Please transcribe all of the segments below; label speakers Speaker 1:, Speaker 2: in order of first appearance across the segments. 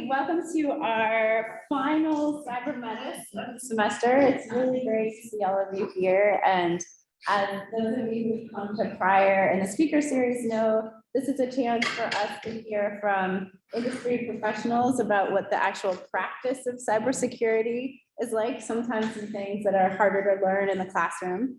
Speaker 1: Welcome to our final Cyber Menace of the semester. It's really great to see all of you here. And as those of you who've come to prior in the speaker series know, this is a chance for us to hear from industry professionals about what the actual practice of cybersecurity is like, sometimes some things that are harder to learn in the classroom.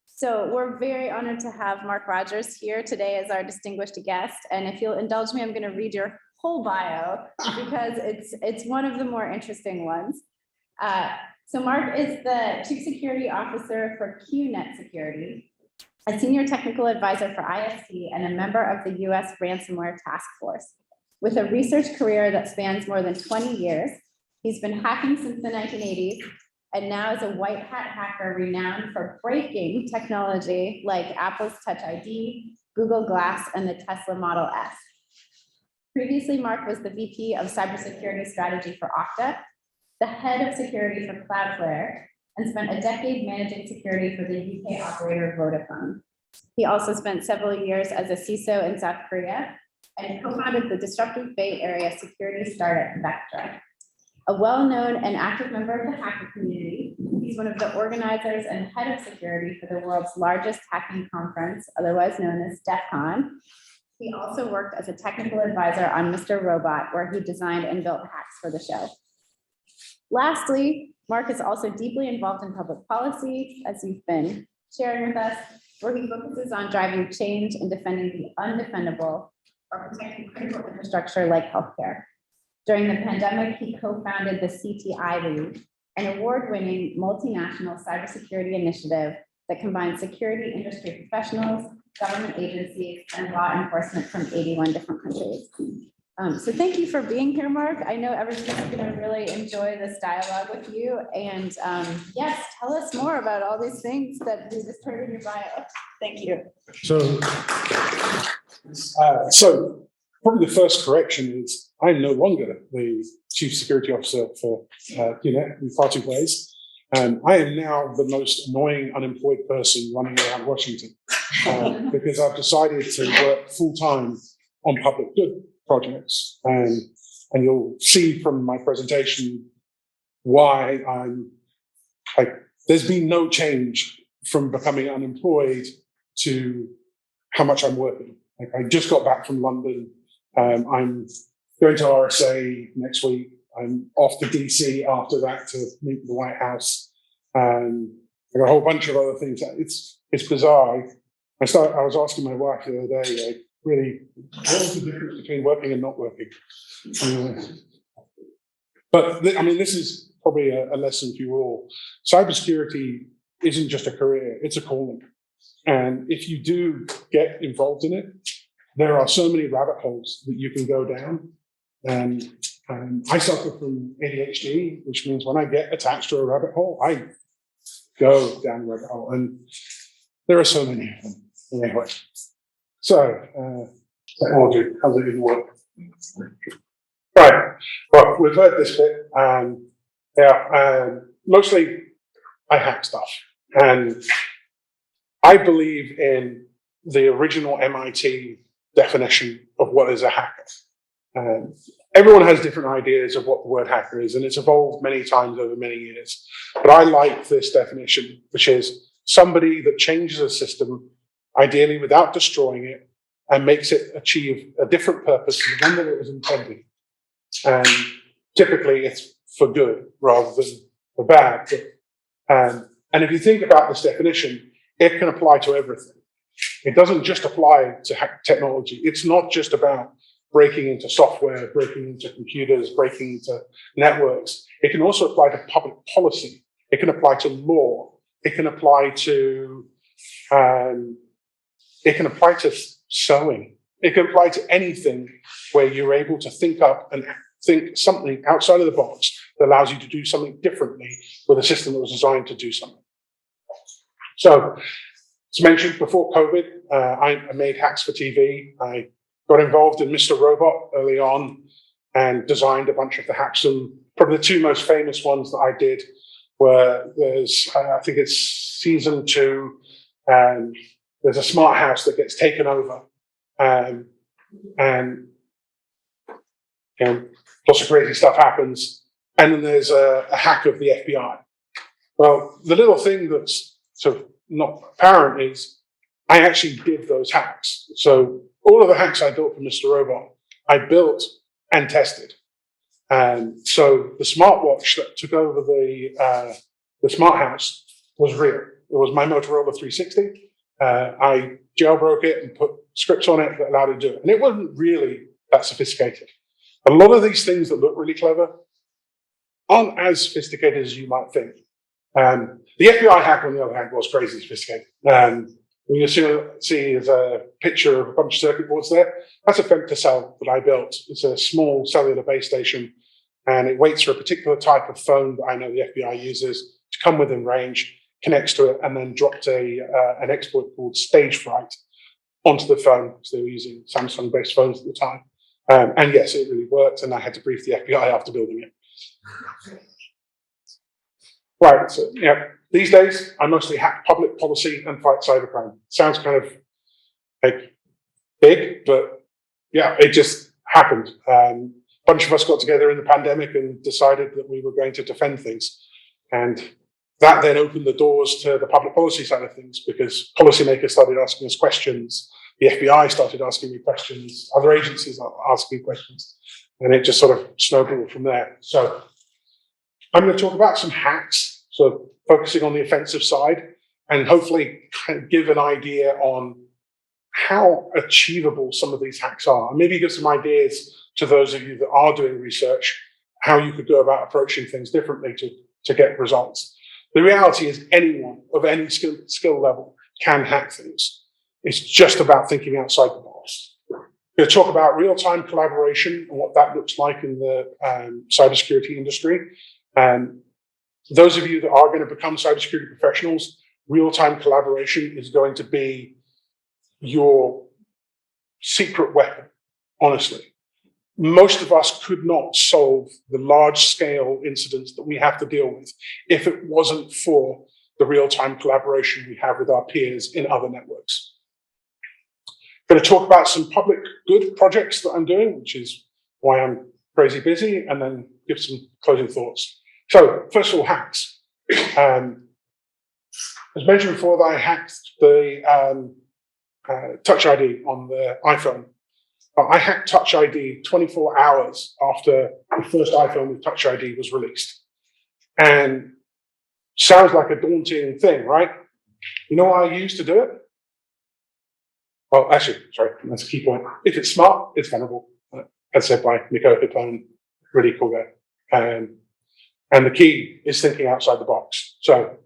Speaker 1: So we're very honored to have Marc Rogers here today as our distinguished guest. And if you'll indulge me, I'm going to read your whole bio because it's one of the more interesting ones. So Marc is the Chief Security Officer for QNet Security, a Senior Technical Advisor for ISC, and a member of the US Ransomware Task Force. With a research career that spans more than 20 years, he's been hacking since the 1980s, and now is a white hat hacker renowned for breaking technology like Apple's Touch ID, Google Glass, and the Tesla Model S. Previously, Marc was the VP of Cybersecurity Strategy for Okta, the head of security for Cloudflare, and spent a decade managing security for the UK operator Vodafone. He also spent several years as a CISO in South Korea and co-founded the disruptive Bay Area security startup Vectra. A well-known and active member of the hacker community, he's one of the organizers and head of security for the world's largest hacking conference, otherwise known as DEF CON. He also worked as a technical advisor on Mr. Robot, where he designed and built hacks for the show. Lastly, Marc is also deeply involved in public policy, as you've been sharing with us, where he focuses on driving change and defending the undefendable or protecting critical infrastructure like healthcare. During the pandemic, he co-founded the CTI League, an award-winning multinational cybersecurity initiative that combines security industry professionals, government agencies, and law enforcement from 81 different countries. So thank you for being here, Marc. I know everybody's going to really enjoy this dialogue with you. And yes, tell us more about all these things that we just heard in your bio. Thank you.
Speaker 2: So probably the first correction is I'm no longer the Chief Security Officer for QNet in far too ways. I am now the most annoying unemployed person running around Washington because I've decided to work full-time on public good projects. And you'll see from my presentation why there's been no change from becoming unemployed to how much I'm working. Like, I just got back from London. I'm going to RSA next week. I'm off to DC after that to meet the White House. And I got a whole bunch of other things. It's bizarre. I was asking my wife the other day, like, really, what is the difference between working and not working? But this is probably a lesson for you all. Cybersecurity isn't just a career, it's a calling. And if you do get involved in it, there are so many rabbit holes that you can go down. And I suffer from ADHD, which means when I get attached to a rabbit hole, I go down the rabbit hole. And there are so many of them. Anyway, so technology, how's it even work? Right, well, we've heard this bit. Mostly I hack stuff. And I believe in the original MIT definition of what is a hacker. Everyone has different ideas of what the word hacker is, and it's evolved many times over many years. But I like this definition, which is somebody that changes a system, ideally without destroying it, and makes it achieve a different purpose than the one that it was intended. And typically it's for good rather than for bad. And if you think about this definition, it can apply to everything. It doesn't just apply to technology. It's not just about breaking into software, breaking into computers, breaking into networks. It can also apply to public policy. It can apply to law. It can apply to sewing. It can apply to anything where you're able to think up and think something outside of the box that allows you to do something differently with a system that was designed to do something. So, as mentioned before COVID, I made hacks for TV. I got involved in Mr. Robot early on and designed a bunch of the hacks. And probably the two most famous ones that I did were I think it's season 2, and there's a smart house that gets taken over. And lots of crazy stuff happens. And then there's a hack of the FBI. Well, the little thing that's sort of not apparent is I actually did those hacks. So all of the hacks I built for Mr. Robot, I built and tested. And so the smartwatch that took over the smart house was real. It was my Motorola 360. I jailbroke it and put scripts on it that allowed it to do it. And it wasn't really that sophisticated. A lot of these things that look really clever aren't as sophisticated as you might think. The FBI hack, on the other hand, was crazy sophisticated. What you see is a picture of a bunch of circuit boards there. That's a femtocell that I built. It's a small cellular base station, and it waits for a particular type of phone that I know the FBI uses to come within range, connects to it, and then dropped an exploit called stage fright onto the phone, because they were using Samsung-based phones at the time. And yes, it really worked, and I had to brief the FBI after building it. Right, so yeah, these days I mostly hack public policy and fight cybercrime. Sounds kind of like big, but yeah, it just happened. A bunch of us got together in the pandemic and decided that we were going to defend things. And that then opened the doors to the public policy side of things, because policymakers started asking us questions. The FBI started asking me questions. Other agencies are asking questions. And it just sort of snowballed from there. So I'm going to talk about some hacks, so focusing on the offensive side, and hopefully kind of give an idea on how achievable some of these hacks are. And maybe give some ideas to those of you that are doing research, how you could go about approaching things differently to get results. The reality is anyone of any skill level can hack things. It's just about thinking outside the box. We're going to talk about real-time collaboration and what that looks like in the cybersecurity industry. Those of you that are going to become cybersecurity professionals, real-time collaboration is going to be your secret weapon, honestly. Most of us could not solve the large-scale incidents that we have to deal with if it wasn't for the real-time collaboration we have with our peers in other networks. I'm going to talk about some public good projects that I'm doing, which is why I'm crazy busy, and then give some closing thoughts. So, first of all, hacks. As mentioned before, that I hacked the Touch ID on the iPhone. I hacked Touch ID 24 hours after the first iPhone with Touch ID was released. And sounds like a daunting thing, right? You know what I used to do it? Well, actually, sorry, that's a key point. If it's smart, it's vulnerable. As said by Nico Hippone, really cool guy. And the key is thinking outside the box. So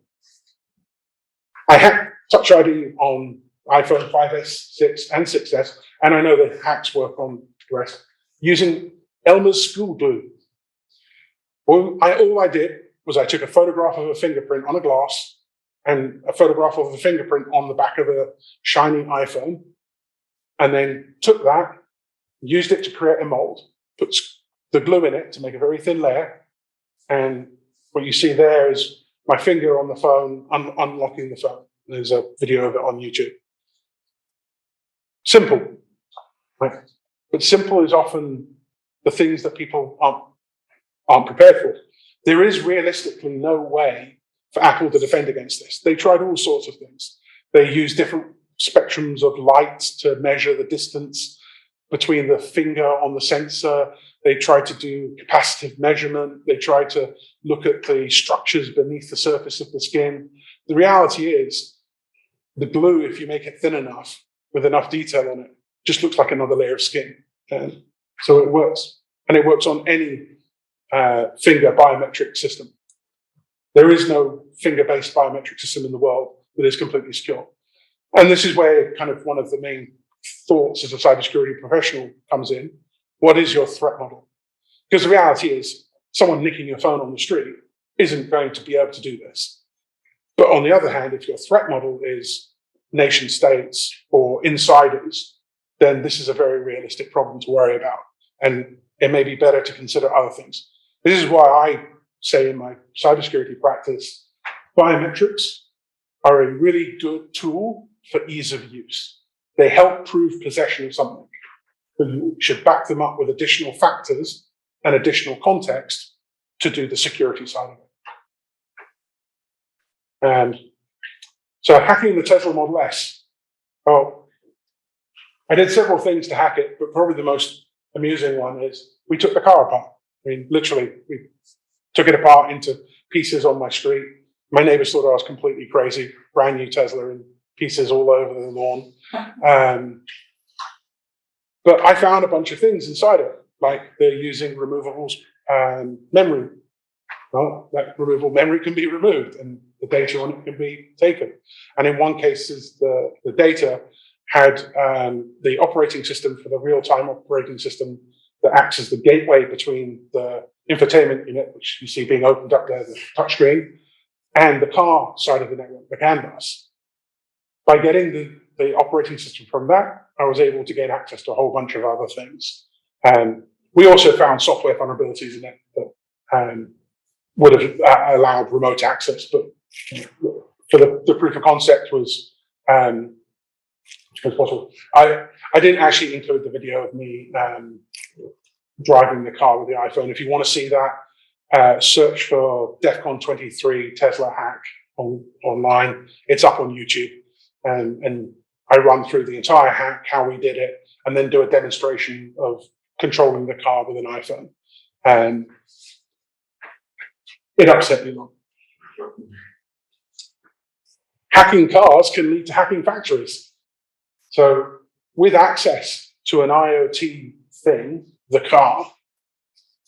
Speaker 2: I hacked Touch ID on iPhone 5S, 6, and 6S, and I know the hacks work on the rest, using Elmer's school glue. All I did was I took a photograph of a fingerprint on a glass and a photograph of a fingerprint on the back of a shiny iPhone, and then took that, used it to create a mold, put the glue in it to make a very thin layer, and what you see there is my finger on the phone, unlocking the phone. There's a video of it on YouTube. Simple, right? But simple is often the things that people aren't prepared for. There is realistically no way for Apple to defend against this. They tried all sorts of things. They used different spectrums of light to measure the distance between the finger on the sensor. They tried to do capacitive measurement. They tried to look at the structures beneath the surface of the skin. The reality is the glue, if you make it thin enough with enough detail on it, just looks like another layer of skin. So it works. And it works on any finger biometric system. There is no finger-based biometric system in the world that is completely secure. And this is where kind of one of the main thoughts as a cybersecurity professional comes in. What is your threat model? Because the reality is someone nicking your phone on the street isn't going to be able to do this. But on the other hand, if your threat model is nation states or insiders, then this is a very realistic problem to worry about. And it may be better to consider other things. This is why I say in my cybersecurity practice, biometrics are a really good tool for ease of use. They help prove possession of something, but you should back them up with additional factors and additional context to do the security side of it. And so hacking the Tesla Model S. Oh, I did several things to hack it, but probably the most amusing one is we took the car apart. I mean, literally, we took it apart into pieces on my street. My neighbors thought I was completely crazy. Brand new Tesla in pieces all over the lawn. But I found a bunch of things inside it, like they're using removable memory. Well, that removable memory can be removed and the data on it can be taken. And in one case, the data had the operating system for the real-time operating system that acts as the gateway between the infotainment unit, which you see being opened up there, the touchscreen, and the car side of the network, the CAN bus. By getting the operating system from that, I was able to gain access to a whole bunch of other things. We also found software vulnerabilities in it that would have allowed remote access, but for the proof of concept was possible. I didn't actually include the video of me driving the car with the iPhone. If you want to see that, search for DEFCON 23 Tesla hack online. It's up on YouTube. And I run through the entire hack, how we did it, and then do a demonstration of controlling the car with an iPhone. And it upset me a lot. Hacking cars can lead to hacking factories. So with access to an IoT thing, the car,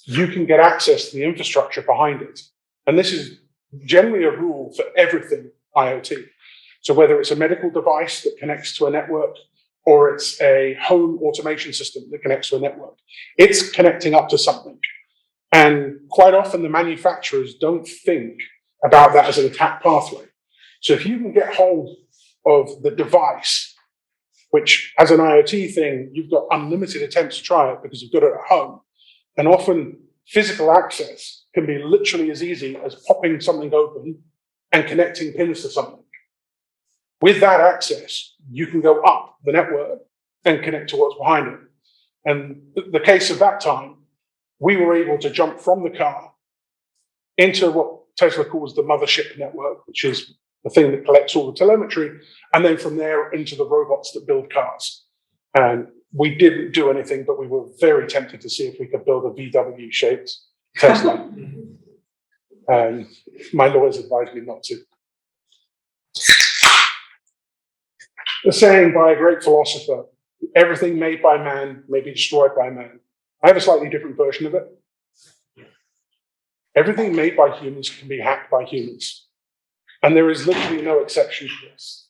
Speaker 2: you can get access to the infrastructure behind it. And this is generally a rule for everything IoT. So whether it's a medical device that connects to a network or it's a home automation system that connects to a network, it's connecting up to something. And quite often the manufacturers don't think about that as an attack pathway. So if you can get hold of the device, which as an IoT thing, you've got unlimited attempts to try it because you've got it at home. And often physical access can be literally as easy as popping something open and connecting pins to something. With that access, you can go up the network and connect to what's behind it. And the case of that time, we were able to jump from the car into what Tesla calls the mothership network, which is the thing that collects all the telemetry, and then from there into the robots that build cars. And we didn't do anything, but we were very tempted to see if we could build a VW-shaped Tesla. My lawyers advised me not to. The saying by a great philosopher, everything made by man may be destroyed by man. I have a slightly different version of it. Everything made by humans can be hacked by humans. And there is literally no exception to this.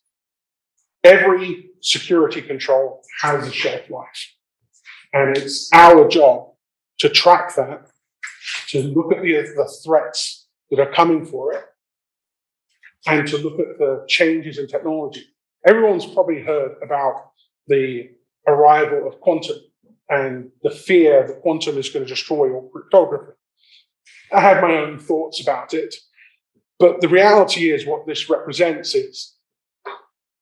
Speaker 2: Every security control has a shelf life. And it's our job to track that, to look at the threats that are coming for it, and to look at the changes in technology. Everyone's probably heard about the arrival of quantum and the fear that quantum is going to destroy all cryptography. I have my own thoughts about it, but the reality is what this represents is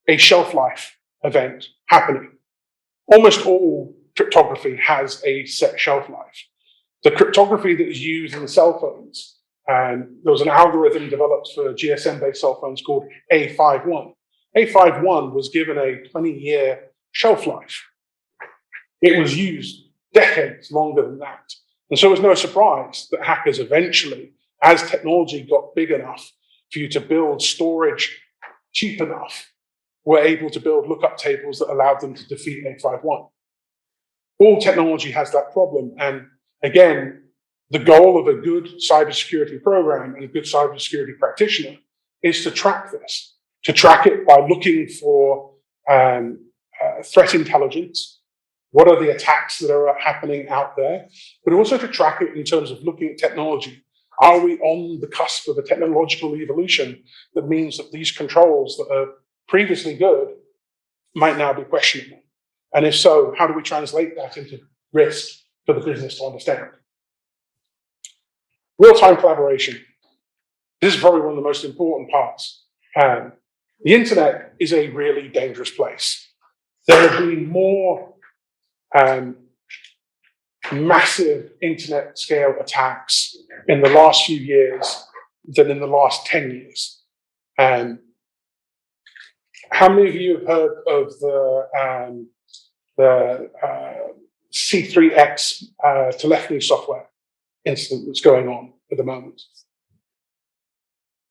Speaker 2: a shelf life event happening. Almost all cryptography has a set shelf life. The cryptography that is used in cell phones, and there was an algorithm developed for GSM-based cell phones called A51. A51 was given a 20-year shelf life. It was used decades longer than that. And so it's no surprise that hackers eventually, as technology got big enough for you to build storage cheap enough, were able to build lookup tables that allowed them to defeat A51. All technology has that problem. And again, the goal of a good cybersecurity program and a good cybersecurity practitioner is to track this. To track it by looking for threat intelligence. What are the attacks that are happening out there? But also to track it in terms of looking at technology. Are we on the cusp of a technological evolution that means that these controls that are previously good might now be questionable? And if so, how do we translate that into risk for the business to understand? Real-time collaboration. This is probably one of the most important parts. The internet is a really dangerous place. There have been more massive internet scale attacks in the last few years than in the last 10 years. How many of you have heard of the C3X telephony software incident that's going on at the moment?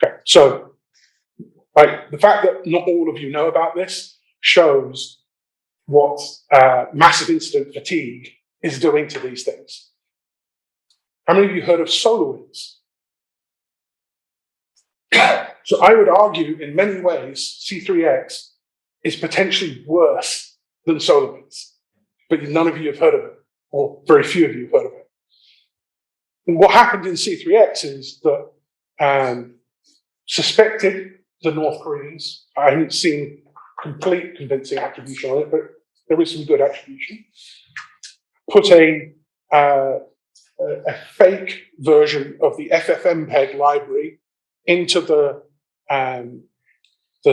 Speaker 2: Okay, so the fact that not all of you know about this shows what massive incident fatigue is doing to these things. How many of you heard of SolarWinds? So I would argue in many ways, C3X is potentially worse than SolarWinds, but none of you have heard of it, or very few of you have heard of it. And what happened in C3X is that suspected the North Koreans, I haven't seen complete convincing attribution on it, but there is some good attribution, put a fake version of the FFmpeg library into the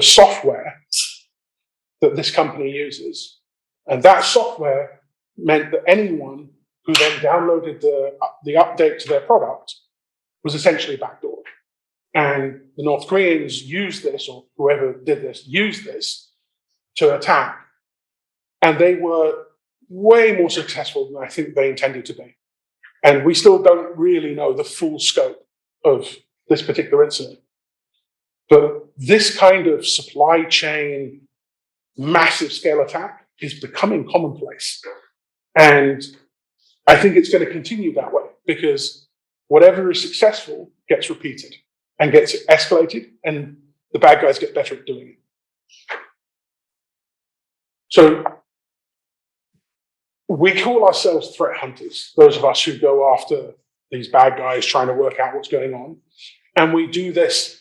Speaker 2: software that this company uses. And that software meant that anyone who then downloaded the update to their product was essentially backdoored. And the North Koreans used this, or whoever did this, used this to attack. And they were way more successful than I think they intended to be. And we still don't really know the full scope of this particular incident. But this kind of supply chain, massive scale attack is becoming commonplace. And I think it's going to continue that way because whatever is successful gets repeated and gets escalated, and the bad guys get better at doing it. So we call ourselves threat hunters, those of us who go after these bad guys trying to work out what's going on. And we do this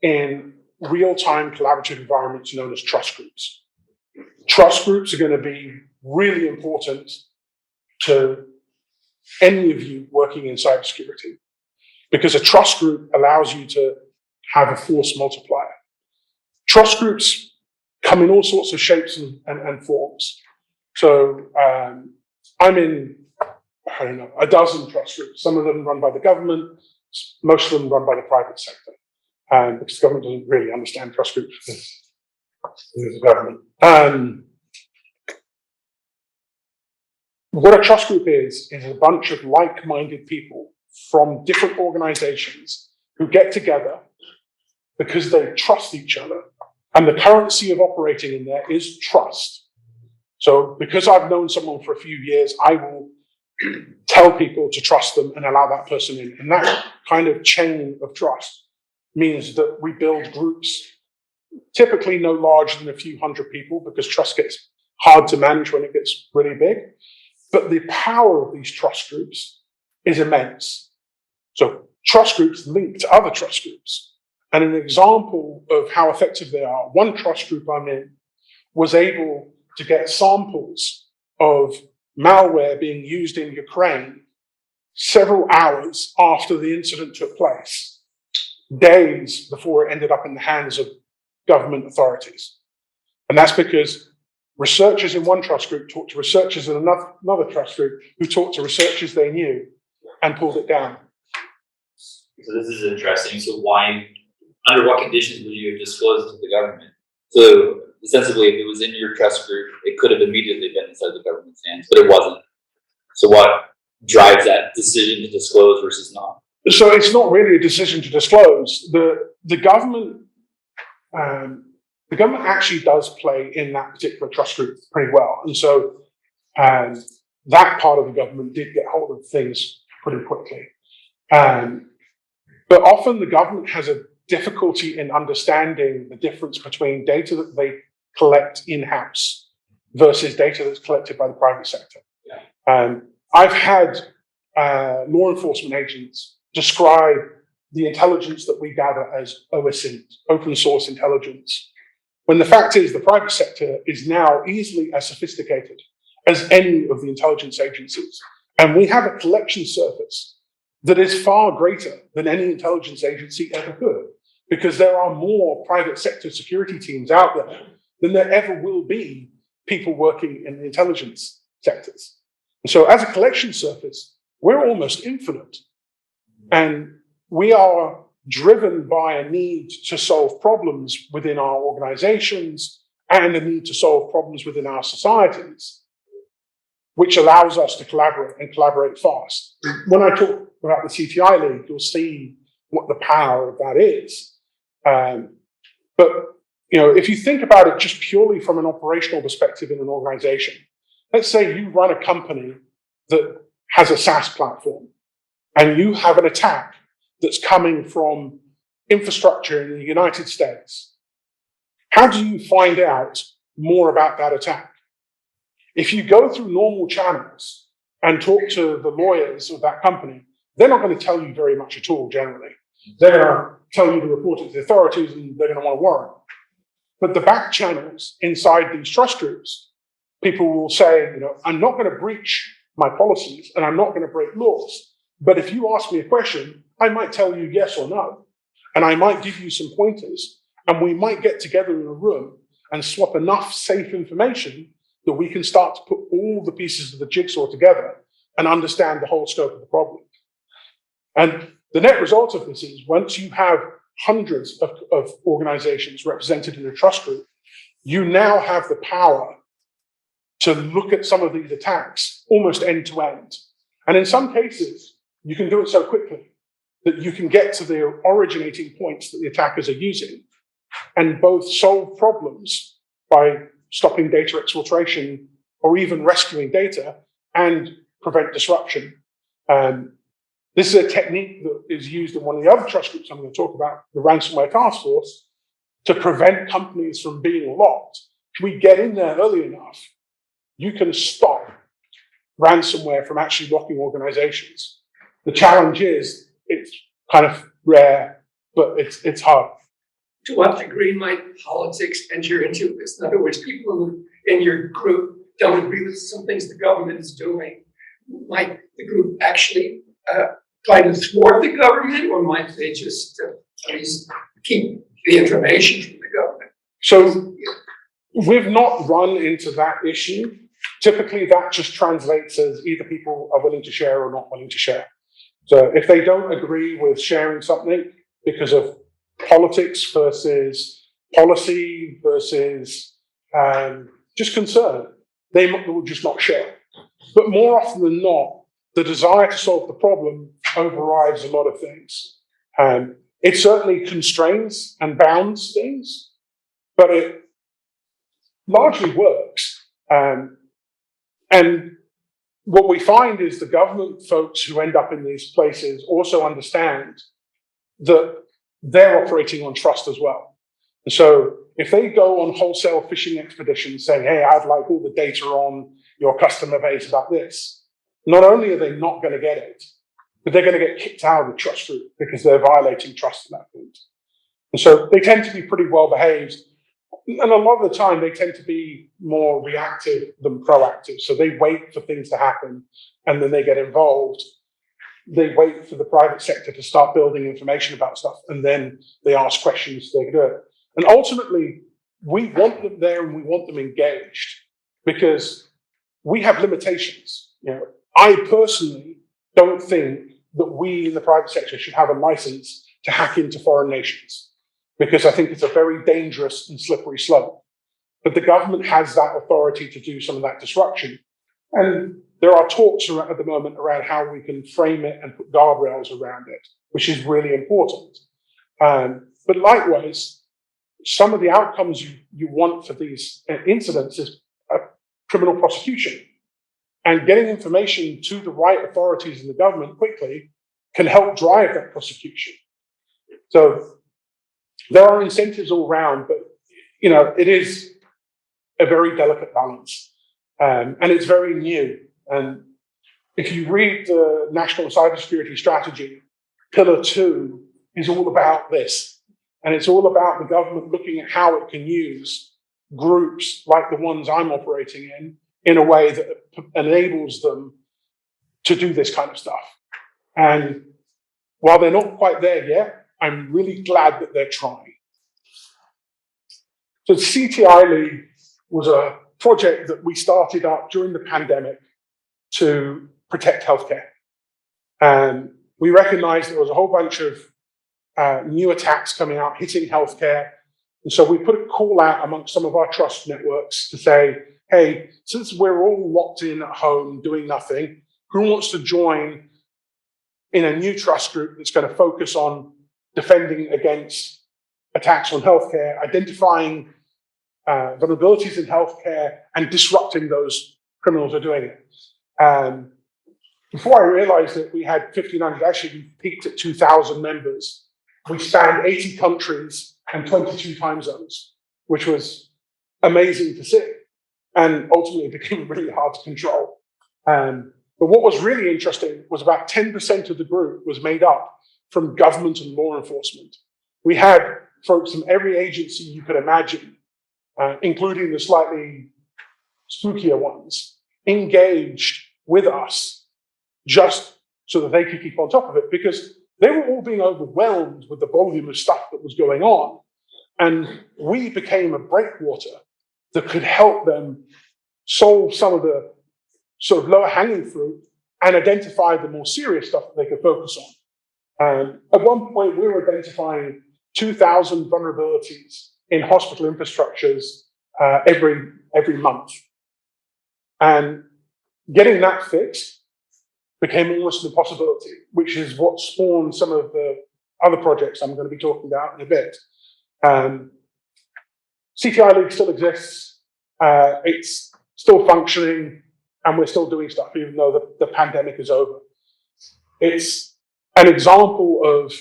Speaker 2: in real-time collaborative environments known as trust groups. Trust groups are going to be really important to any of you working in cybersecurity because a trust group allows you to have a force multiplier. Trust groups come in all sorts of shapes and forms. So I'm in, I don't know, a dozen trust groups. Some of them run by the government, most of them run by the private sector. Because the government doesn't really understand trust groups because the government. What a trust group is a bunch of like-minded people from different organizations who get together because they trust each other. And the currency of operating in there is trust. So because I've known someone for a few years, I will tell people to trust them and allow that person in. And that kind of chain of trust means that we build groups typically no larger than a few hundred people because trust gets hard to manage when it gets really big. But the power of these trust groups is immense. So trust groups link to other trust groups. And an example of how effective they are, one trust group I'm in was able to get samples of malware being used in Ukraine several hours after the incident took place, days before it ended up in the hands of government authorities. And that's because researchers in one trust group talked to researchers in another trust group who talked to researchers they knew and pulled it down.
Speaker 3: So this is interesting. So under what conditions would you have disclosed it to the government? So ostensibly, if it was in your trust group, it could have immediately been inside the government's hands, but it wasn't. So what drives that decision to disclose versus not?
Speaker 2: So it's not really a decision to disclose. The government actually does play in that particular trust group pretty well. And so that part of the government did get hold of things pretty quickly. But often the government has a difficulty in understanding the difference between data that they collect in-house versus data that's collected by the private sector. Yeah. I've had law enforcement agents describe the intelligence that we gather as OSINT, open source intelligence, when the fact is the private sector is now easily as sophisticated as any of the intelligence agencies. And we have a collection surface that is far greater than any intelligence agency ever could, because there are more private sector security teams out there than there ever will be people working in the intelligence sectors. And so as a collection surface, we're almost infinite. And we are driven by a need to solve problems within our organizations and a need to solve problems within our societies, which allows us to collaborate and collaborate fast. When I talk about the CTI League, you'll see what the power of that is. But if you think about it just purely from an operational perspective in an organization, let's say you run a company that has a SaaS platform and you have an attack that's coming from infrastructure in the United States. How do you find out more about that attack? If you go through normal channels and talk to the lawyers of that company, they're not going to tell you very much at all generally. They're going to tell you to report it to the authorities and they're going to want a warrant. But the back channels inside these trust groups, people will say, I'm not going to breach my policies and I'm not going to break laws. But if you ask me a question, I might tell you yes or no. And I might give you some pointers and we might get together in a room and swap enough safe information that we can start to put all the pieces of the jigsaw together and understand the whole scope of the problem. And the net result of this is once you have hundreds of organizations represented in a trust group, you now have the power to look at some of these attacks almost end to end. And in some cases, you can do it so quickly that you can get to the originating points that the attackers are using and both solve problems by stopping data exfiltration or even rescuing data and prevent disruption. This is a technique that is used in one of the other trust groups I'm going to talk about, the ransomware task force, to prevent companies from being locked. If we get in there early enough, you can stop ransomware from actually locking organizations. The challenge is it's kind of rare, but it's hard.
Speaker 4: To what degree might politics enter into this? In other words, people in your group don't agree with some things the government is doing. Might the group actually try to thwart the government, or might they just at least keep the information from the government?
Speaker 2: So we've not run into that issue. Typically, that just translates as either people are willing to share or not willing to share. So if they don't agree with sharing something because of politics versus policy versus just concern, they will just not share. But more often than not, the desire to solve the problem overrides a lot of things. It certainly constrains and bounds things, but it largely works. And what we find is the government folks who end up in these places also understand that they're operating on trust as well. And so if they go on wholesale phishing expeditions saying, hey, I'd like all the data on your customer base about this, not only are they not going to get it, but they're going to get kicked out of the trust group because they're violating trust at that point. And so they tend to be pretty well behaved. And a lot of the time, they tend to be more reactive than proactive. So they wait for things to happen and then they get involved. They wait for the private sector to start building information about stuff and then they ask questions so they can do it. And ultimately, we want them there and we want them engaged because we have limitations. I personally don't think that we in the private sector should have a license to hack into foreign nations, because I think it's a very dangerous and slippery slope. But the government has that authority to do some of that disruption. And there are talks at the moment around how we can frame it and put guardrails around it, which is really important. But likewise, some of the outcomes you want for these incidents is a criminal prosecution. And getting information to the right authorities in the government quickly can help drive that prosecution. So there are incentives all around, but it is a very delicate balance, and it's very new. And if you read the National Cybersecurity Strategy, Pillar 2 is all about this, and it's all about the government looking at how it can use groups like the ones I'm operating in in a way that enables them to do this kind of stuff. And while they're not quite there yet, I'm really glad that they're trying. So the CTI League was a project that we started up during the pandemic to protect healthcare. And we recognized there was a whole bunch of new attacks coming out, hitting healthcare. And so we put a call out amongst some of our trust networks to say, hey, since we're all locked in at home doing nothing, who wants to join in a new trust group that's going to focus on defending against attacks on healthcare, identifying vulnerabilities in healthcare, and disrupting those criminals who are doing it. Before I realized that we had 1,500, actually we peaked at 2,000 members. We spanned 80 countries and 22 time zones, which was amazing to see. And ultimately it became really hard to control. But what was really interesting was about 10% of the group was made up from government and law enforcement. We had folks from every agency you could imagine, including the slightly spookier ones, engaged with us just so that they could keep on top of it, because they were all being overwhelmed with the volume of stuff that was going on. And we became a breakwater that could help them solve some of the sort of lower hanging fruit and identify the more serious stuff that they could focus on. At one point, we were identifying 2,000 vulnerabilities in hospital infrastructures every month. And getting that fixed became almost an impossibility, which is what spawned some of the other projects I'm going to be talking about in a bit. CTI League still exists. It's still functioning, and we're still doing stuff, even though the pandemic is over. It's an example of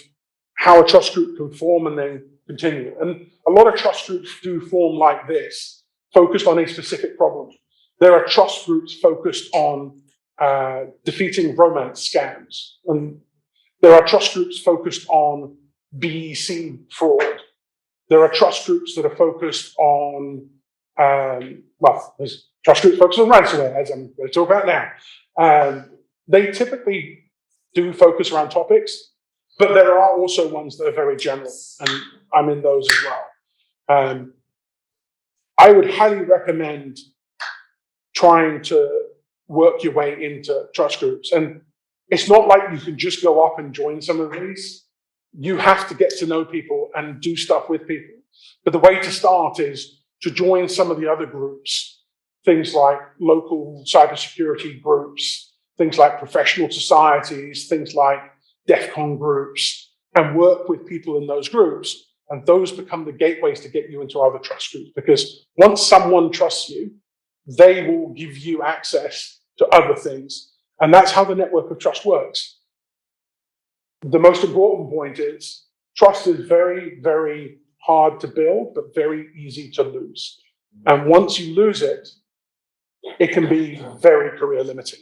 Speaker 2: how a trust group can form and then continue. And a lot of trust groups do form like this, focused on a specific problem. There are trust groups focused on defeating romance scams. And there are trust groups focused on BEC fraud. There are trust groups that are focused on, there's trust groups focused on ransomware, as I'm going to talk about now. They typically do focus around topics, but there are also ones that are very general, and I'm in those as well. I would highly recommend trying to work your way into trust groups. And it's not like you can just go up and join some of these. You have to get to know people and do stuff with people. But the way to start is to join some of the other groups, things like local cybersecurity groups, things like professional societies, things like DEF CON groups, and work with people in those groups. And those become the gateways to get you into other trust groups. Because once someone trusts you, they will give you access to other things. And that's how the network of trust works. The most important point is trust is very, very hard to build, but very easy to lose. And once you lose it, it can be very career limiting.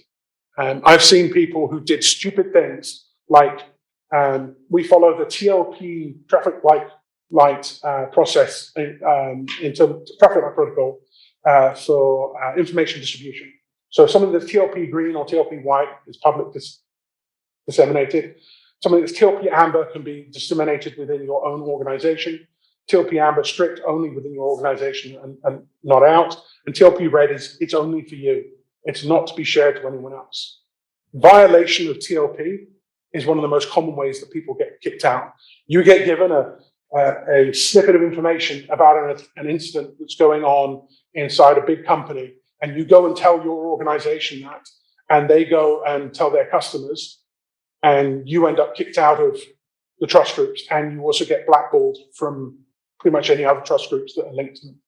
Speaker 2: I've seen people who did stupid things like we follow the TLP traffic light process into traffic light protocol for information distribution. So something that's TLP green or TLP white is public disseminated. Something that's TLP amber can be disseminated within your own organization. TLP amber strict only within your organization and not out. And TLP red is it's only for you. It's not to be shared to anyone else. Violation of TLP is one of the most common ways that people get kicked out. You get given a snippet of information about an incident that's going on inside a big company, and you go and tell your organization that, and they go and tell their customers, and you end up kicked out of the trust groups, and you also get blackballed from pretty much any other trust groups that are linked to them.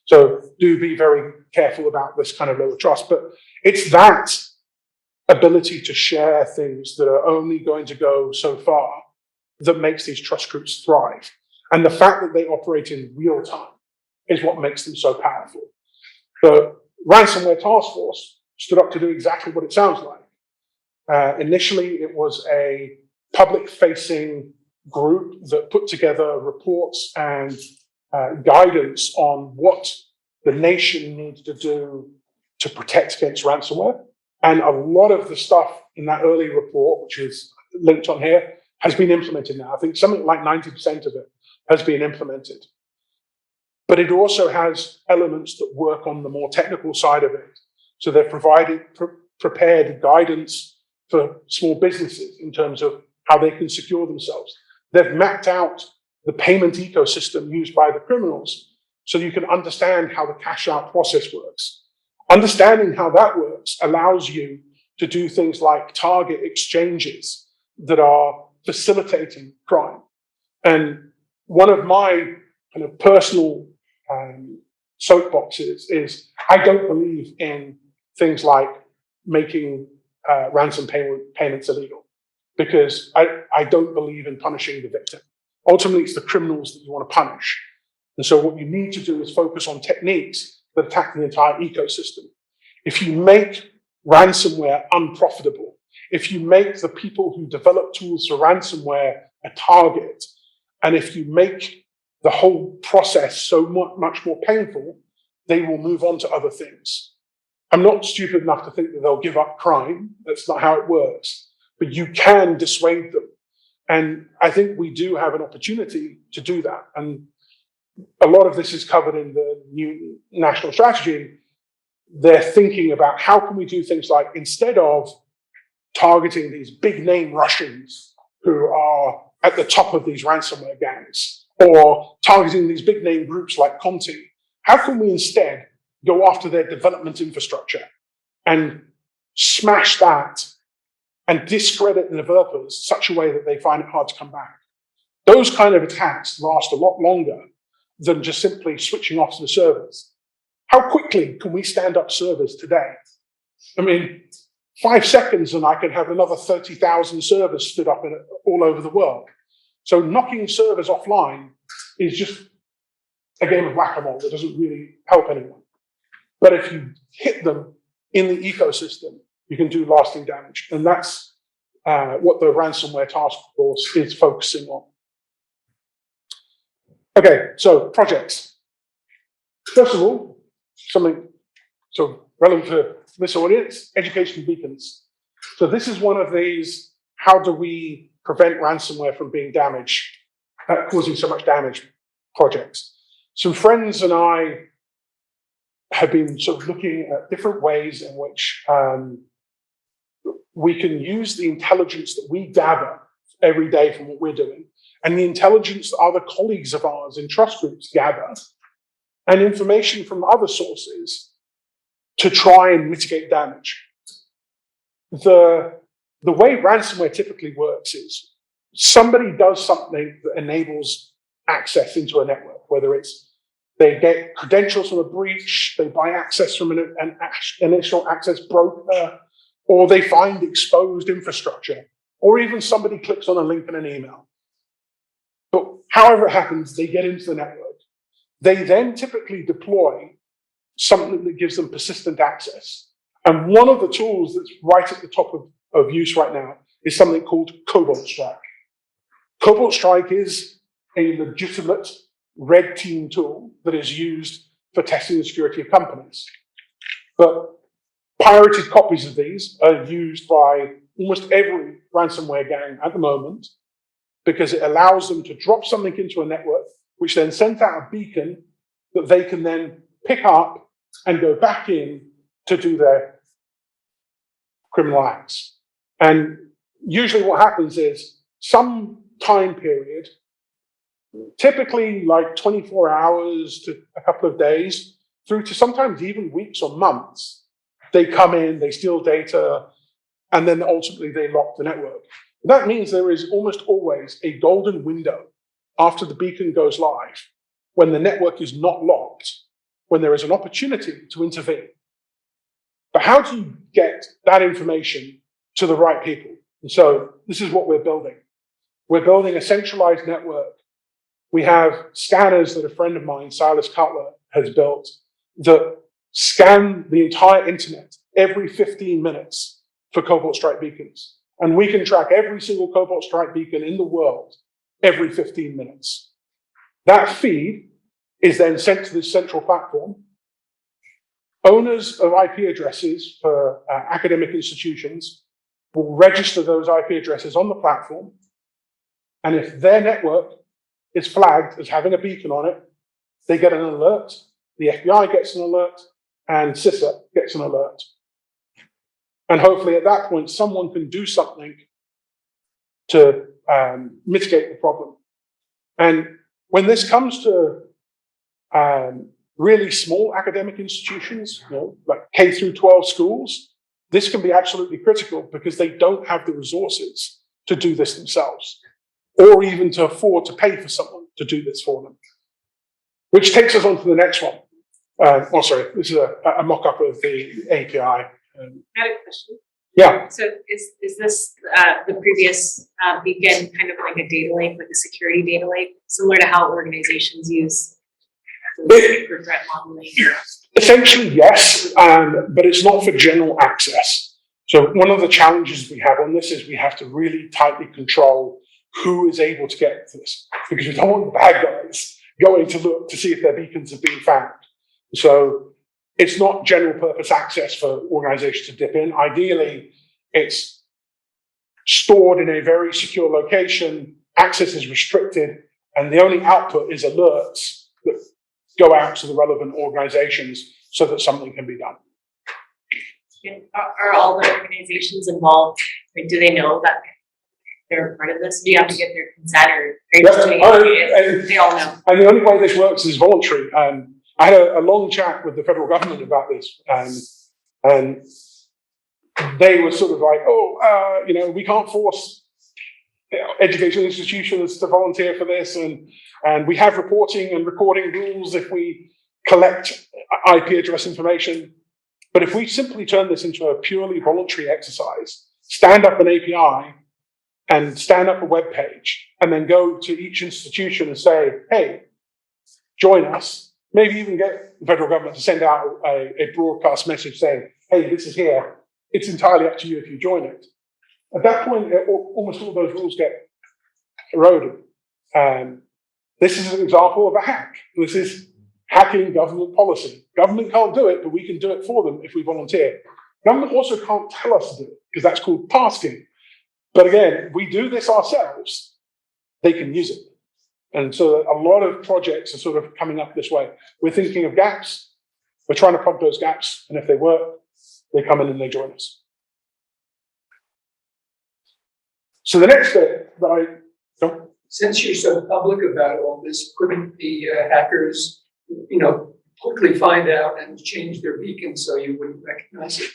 Speaker 2: So do be very careful about this kind of lower trust. But it's that ability to share things that are only going to go so far that makes these trust groups thrive. And the fact that they operate in real time is what makes them so powerful. The ransomware task force stood up to do exactly what it sounds like. Initially, it was a public-facing group that put together reports and guidance on what the nation needs to do to protect against ransomware. And a lot of the stuff in that early report, which is linked on here, has been implemented now. I think something like 90% of it has been implemented. But it also has elements that work on the more technical side of it. So they've prepared guidance for small businesses in terms of how they can secure themselves. They've mapped out the payment ecosystem used by the criminals so you can understand how the cash out process works. Understanding how that works allows you to do things like target exchanges that are facilitating crime. And one of my kind of personal soapboxes is I don't believe in things like making ransom payments illegal, because I don't believe in punishing the victim. Ultimately, it's the criminals that you want to punish. And so what you need to do is focus on techniques that attack the entire ecosystem. If you make ransomware unprofitable, if you make the people who develop tools for ransomware a target, and if you make the whole process so much more painful, they will move on to other things. I'm not stupid enough to think that they'll give up crime. That's not how it works. But you can dissuade them. And I think we do have an opportunity to do that. And a lot of this is covered in the new national strategy. They're thinking about how can we do things like, instead of targeting these big name Russians who are at the top of these ransomware gangs, or targeting these big name groups like Conti, how can we instead go after their development infrastructure and smash that and discredit the developers such a way that they find it hard to come back? Those kind of attacks last a lot longer than just simply switching off the servers. How quickly can we stand up servers today? I mean, 5 seconds and I can have another 30,000 servers stood up all over the world. So knocking servers offline is just a game of whack-a-mole that doesn't really help anyone. But if you hit them in the ecosystem, you can do lasting damage. And that's what the ransomware task force is focusing on. Okay, so projects. First of all, something so relevant to this audience, education beacons. So this is one of these, how do we prevent ransomware from being damaged, causing so much damage projects. Some friends and I have been sort of looking at different ways in which we can use the intelligence that we gather every day from what we're doing, and the intelligence that other colleagues of ours in trust groups gather, and information from other sources to try and mitigate damage. The way ransomware typically works is somebody does something that enables access into a network, whether it's they get credentials from a breach, they buy access from an initial access broker, or they find exposed infrastructure, or even somebody clicks on a link in an email. But however it happens, they get into the network. They then typically deploy something that gives them persistent access. And one of the tools that's right at the top of use right now is something called Cobalt Strike. Cobalt Strike is a legitimate red team tool that is used for testing the security of companies. But pirated copies of these are used by almost every ransomware gang at the moment, because it allows them to drop something into a network, which then sends out a beacon that they can then pick up and go back in to do their criminal acts. And usually what happens is some time period, typically like 24 hours to a couple of days, through to sometimes even weeks or months, they come in, they steal data, and then ultimately they lock the network. That means there is almost always a golden window after the beacon goes live, when the network is not locked, when there is an opportunity to intervene. But how do you get that information to the right people? And so this is what we're building. We're building a centralized network. We have scanners that a friend of mine, Silas Cutler, has built that scan the entire internet every 15 minutes for Cobalt Strike beacons. And we can track every single Cobalt Strike beacon in the world every 15 minutes. That feed is then sent to this central platform. Owners of IP addresses for academic institutions will register those IP addresses on the platform. And if their network is flagged as having a beacon on it, they get an alert, the FBI gets an alert, and CISA gets an alert. And hopefully at that point, someone can do something to mitigate the problem. And when this comes to really small academic institutions, like K through 12 schools, this can be absolutely critical because they don't have the resources to do this themselves, or even to afford to pay for someone to do this for them. Which takes us on to the next one. This is a mock-up of the API.
Speaker 5: I had a question.
Speaker 2: Yeah.
Speaker 5: So is this the previous beacon kind of like a data lake, like a security data lake, similar to how organizations use for threat modeling?
Speaker 2: Essentially, yes, but it's not for general access. So one of the challenges we have on this is we have to really tightly control who is able to get to this, because we don't want the bad guys going to look to see if their beacons have been found. So it's not general purpose access for organizations to dip in. Ideally, it's stored in a very secure location, access is restricted, and the only output is alerts that go out to the relevant organizations so that something can be done.
Speaker 5: And are all the organizations involved? Like, do they know that they're part of this? Do you have to get their consent, or are you just doing it? They all know.
Speaker 2: And the only way this works is voluntary. I had a long chat with the federal government about this, and they were sort of like, we can't force educational institutions to volunteer for this, and we have reporting and recording rules if we collect IP address information. But if we simply turn this into a purely voluntary exercise, stand up an API and stand up a web page, and then go to each institution and say, hey, join us, maybe even get the federal government to send out a broadcast message saying, hey, this is here. It's entirely up to you if you join it. At that point, almost all those rules get eroded. This is an example of a hack. This is hacking government policy. Government can't do it, but we can do it for them if we volunteer. Government also can't tell us to do it, because that's called tasking. But again, if we do this ourselves, they can use it. And so a lot of projects are sort of coming up this way. We're thinking of gaps. We're trying to plug those gaps. And if they work, they come in and they join us. So the next bit that
Speaker 4: Since you're so public about all this, couldn't the hackers, quickly find out and change their beacon so you wouldn't recognize it?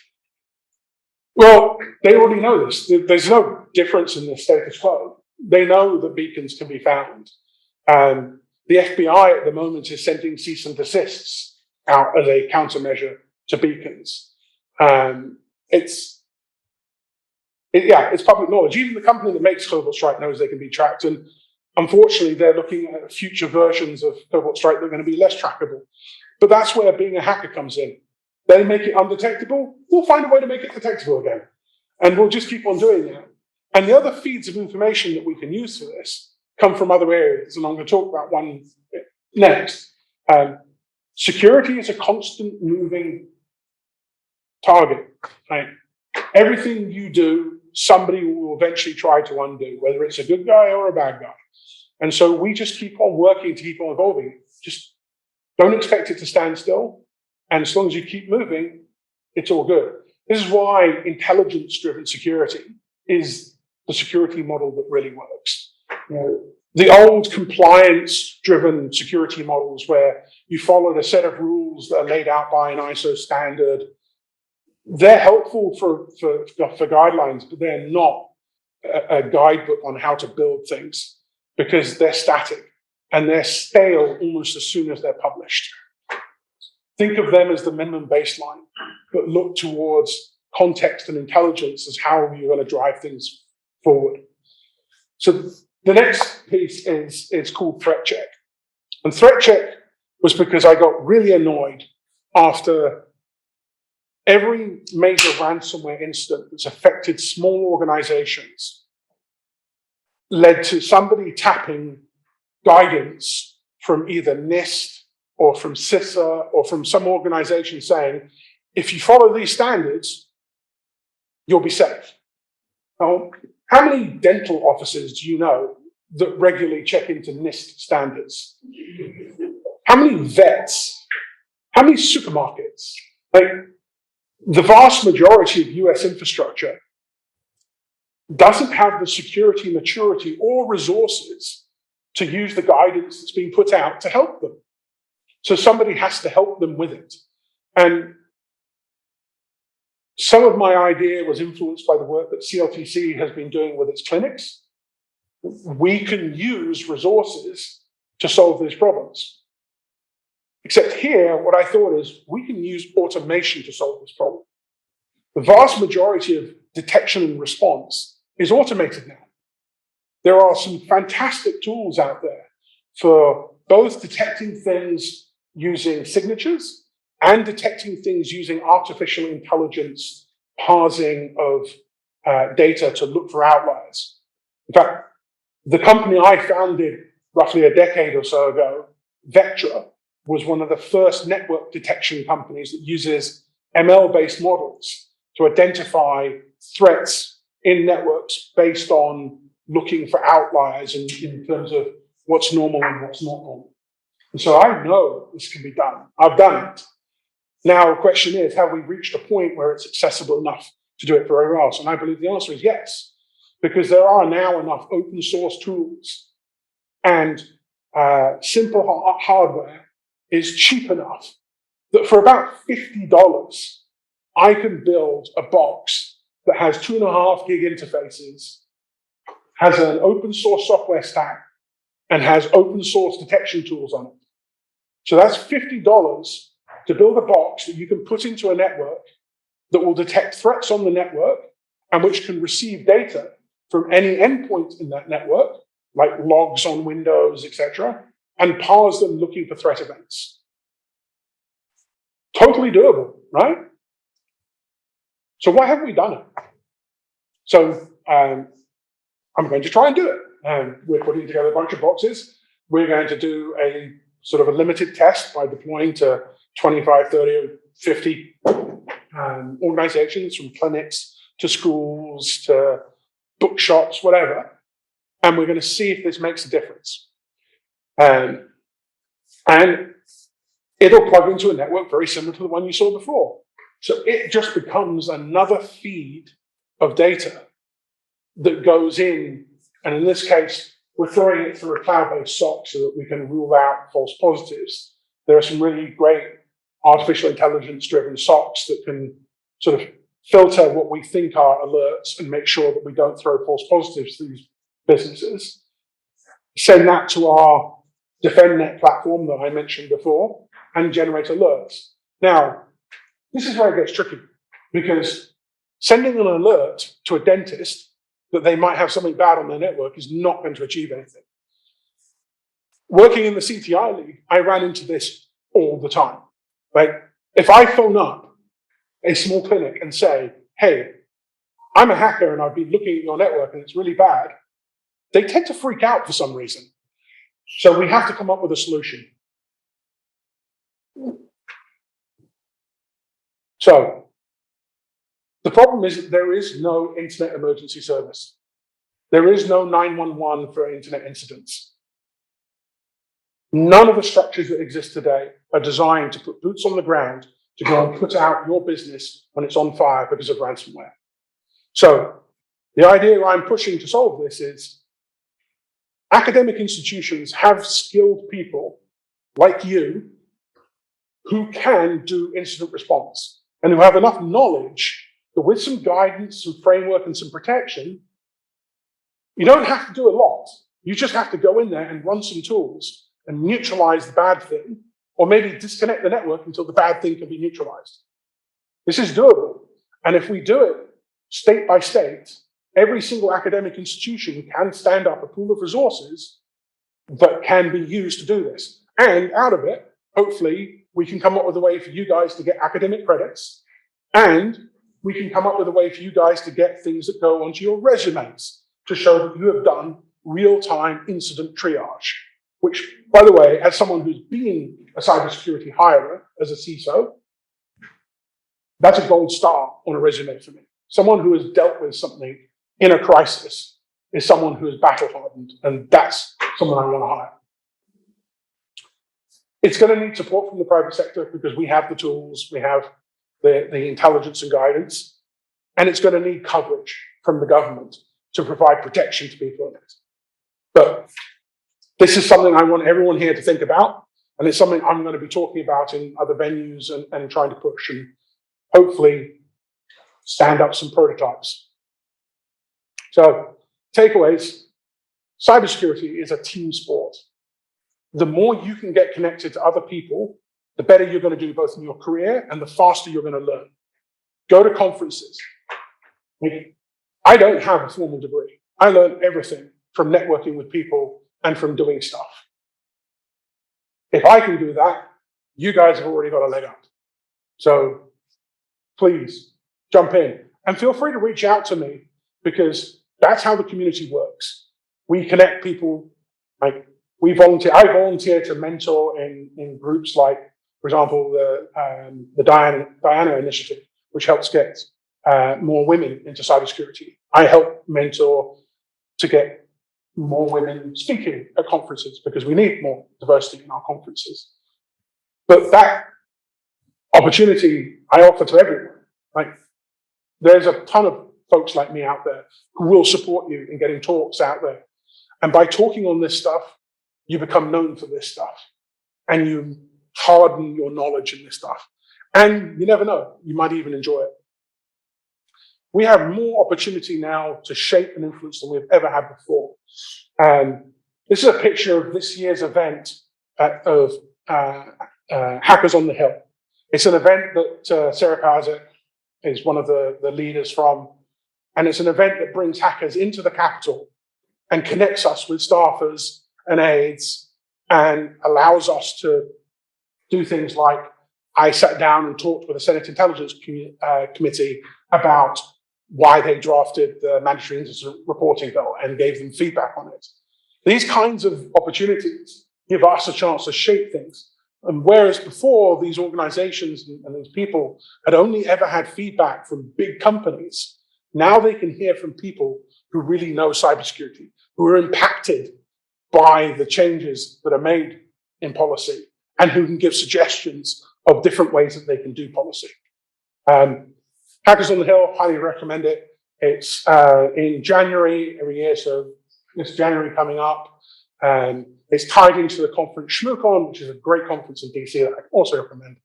Speaker 2: Well, they already know this. There's no difference in the status quo. They know that beacons can be found. The FBI at the moment is sending cease and desists out as a countermeasure to beacons. It's public knowledge. Even the company that makes Cobalt Strike knows they can be tracked. And unfortunately, they're looking at future versions of Cobalt Strike that are going to be less trackable. But that's where being a hacker comes in. They make it undetectable. We'll find a way to make it detectable again. And we'll just keep on doing that. And the other feeds of information that we can use for this come from other areas. And I'm going to talk about one next. Security is a constant moving target. Right? Everything you do, somebody will eventually try to undo, whether it's a good guy or a bad guy. And so we just keep on working to keep on evolving. Just don't expect it to stand still. And as long as you keep moving, it's all good. This is why intelligence-driven security is the security model that really works. The old compliance-driven security models where you followed a set of rules that are laid out by an ISO standard, they're helpful for guidelines, but they're not a guidebook on how to build things, because they're static and they're stale almost as soon as they're published. Think of them as the minimum baseline, but look towards context and intelligence as how you're going to drive things forward. So the next piece is called Threat Check. And Threat Check was because I got really annoyed after every major ransomware incident that's affected small organizations led to somebody tapping guidance from either NIST or from CISA or from some organization saying, if you follow these standards, you'll be safe. Now, how many dental offices do you know that regularly check into NIST standards? How many vets? How many supermarkets? Like, the vast majority of US infrastructure doesn't have the security, maturity, or resources to use the guidance that's being put out to help them. So somebody has to help them with it. And some of my idea was influenced by the work that CLTC has been doing with its clinics. We can use resources to solve these problems. Except here, what I thought is we can use automation to solve this problem. The vast majority of detection and response is automated now. There are some fantastic tools out there for both detecting things using signatures and detecting things using artificial intelligence parsing of data to look for outliers. In fact, the company I founded roughly a decade or so ago, Vectra, was one of the first network detection companies that uses ML-based models to identify threats in networks based on looking for outliers in terms of what's normal and what's not normal. And so I know this can be done. I've done it. Now the question is, have we reached a point where it's accessible enough to do it for everyone else? And I believe the answer is yes, because there are now enough open source tools and simple hardware is cheap enough that for about $50, I can build a box that has 2.5 gig interfaces, has an open source software stack, and has open source detection tools on it. So that's $50 to build a box that you can put into a network that will detect threats on the network and which can receive data from any endpoint in that network, like logs on Windows, etc., and parse them looking for threat events. Totally doable, right? So why haven't we done it? So I'm going to try and do it. We're putting together a bunch of boxes. We're going to do a sort of a limited test by deploying to 25, 30, 50 organizations, from clinics to schools to bookshops, whatever. And we're going to see if this makes a difference. And it'll plug into a network very similar to the one you saw before. So it just becomes another feed of data that goes in, and in this case, we're throwing it through a cloud-based SOC so that we can rule out false positives. There are some really great artificial intelligence-driven SOCs that can sort of filter what we think are alerts and make sure that we don't throw false positives to these businesses. Send that to our DefendNet platform that I mentioned before and generate alerts. Now, this is where it gets tricky, because sending an alert to a dentist that they might have something bad on their network is not going to achieve anything. Working in the CTI League, I ran into this all the time. Like, if I phone up a small clinic and say, hey, I'm a hacker and I've been looking at your network and it's really bad, they tend to freak out for some reason. So we have to come up with a solution. So the problem is that there is no internet emergency service. There is no 911 for internet incidents. None of the structures that exist today are designed to put boots on the ground to go and put out your business when it's on fire because of ransomware. So the idea I'm pushing to solve this is academic institutions have skilled people like you who can do incident response and who have enough knowledge that with some guidance, some framework, and some protection, you don't have to do a lot. You just have to go in there and run some tools and neutralize the bad thing, or maybe disconnect the network until the bad thing can be neutralized. This is doable. And if we do it state by state, every single academic institution can stand up a pool of resources that can be used to do this. And out of it, hopefully, we can come up with a way for you guys to get academic credits, and we can come up with a way for you guys to get things that go onto your resumes to show that you have done real-time incident triage. which, by the way, as someone who's been a cybersecurity hirer as a CISO, that's a gold star on a resume for me. Someone who has dealt with something in a crisis is someone who is battle hardened, and that's someone I want to hire. It's going to need support from the private sector because we have the tools, we have the intelligence and guidance, and it's going to need coverage from the government to provide protection to people in it. But this is something I want everyone here to think about, and it's something I'm going to be talking about in other venues and trying to push and hopefully stand up some prototypes. So, takeaways, cybersecurity is a team sport. The more you can get connected to other people, the better you're going to do both in your career and the faster you're going to learn. Go to conferences. I don't have a formal degree. I learned everything from networking with people and from doing stuff. If I can do that, you guys have already got a leg up. So please jump in and feel free to reach out to me because that's how the community works. We connect people. Like I volunteer to mentor in groups like, for example, the Diana Initiative, which helps get more women into cybersecurity. I help mentor to get more women speaking at conferences because we need more diversity in our conferences. But that opportunity I offer to everyone. Like, there's a ton of folks like me out there who will support you in getting talks out there. And by talking on this stuff, you become known for this stuff and you harden your knowledge in this stuff. And you never know, you might even enjoy it. We have more opportunity now to shape and influence than we've ever had before. This is a picture of this year's event of Hackers on the Hill. It's an event that Sarah Powers is one of the leaders from, and it's an event that brings hackers into the Capitol and connects us with staffers and aides and allows us to do things like I sat down and talked with the Senate Intelligence Committee about why they drafted the mandatory incident reporting bill and gave them feedback on it. These kinds of opportunities give us a chance to shape things. And whereas before these organizations and these people had only ever had feedback from big companies, now they can hear from people who really know cybersecurity, who are impacted by the changes that are made in policy and who can give suggestions of different ways that they can do policy. Hackers on the Hill, highly recommend it. It's in January every year, so this January coming up. It's tied into the conference ShmooCon, which is a great conference in DC that I also recommend.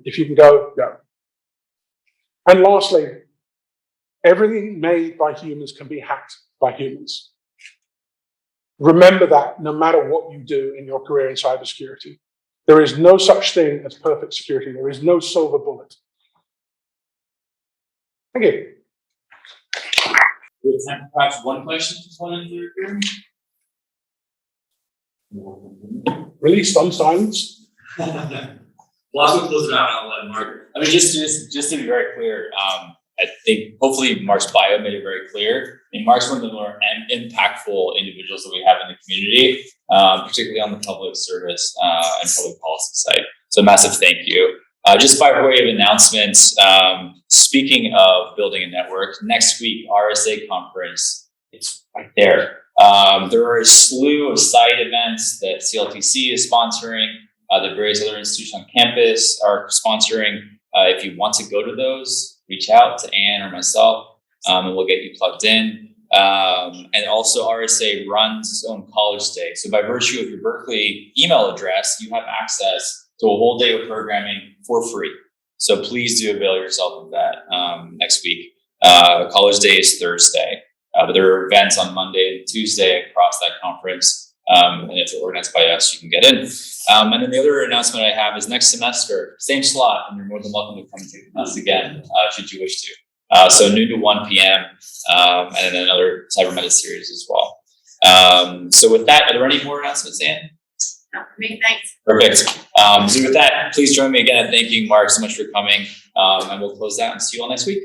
Speaker 2: If you can go, go. And lastly, everything made by humans can be hacked by humans. Remember that no matter what you do in your career in cybersecurity, there is no such thing as perfect security. There is no silver bullet. Thank you.
Speaker 3: We have time for perhaps one question to one in the room.
Speaker 2: Released on silence.
Speaker 3: Well, I'll close it out and I'll let Mark. I mean, just to be very clear, I think hopefully Mark's bio made it very clear. I mean, Mark's one of the more impactful individuals that we have in the community, particularly on the public service and public policy side. So massive thank you. Just by way of announcements, speaking of building a network, next week, RSA conference, it's right there. There are a slew of side events that CLTC is sponsoring, that various other institutions on campus are sponsoring. If you want to go to those, reach out to Anne or myself, and we'll get you plugged in. And also RSA runs its own college day. So by virtue of your Berkeley email address, you have access to a whole day of programming for free. So please do avail yourself of that next week. College day is Thursday, but there are events on Monday and Tuesday across that conference. And if they're organized by us, you can get in. And then the other announcement I have is next semester, same slot, and you're more than welcome to come and take the class again, should you wish to. So noon to 1 p.m. And then another Cyber series as well. So with that, are there any more announcements, Anne?
Speaker 5: No, for me, thanks.
Speaker 3: Perfect. So with that, please join me again in thanking Mark so much for coming. And we'll close out and see you all next week.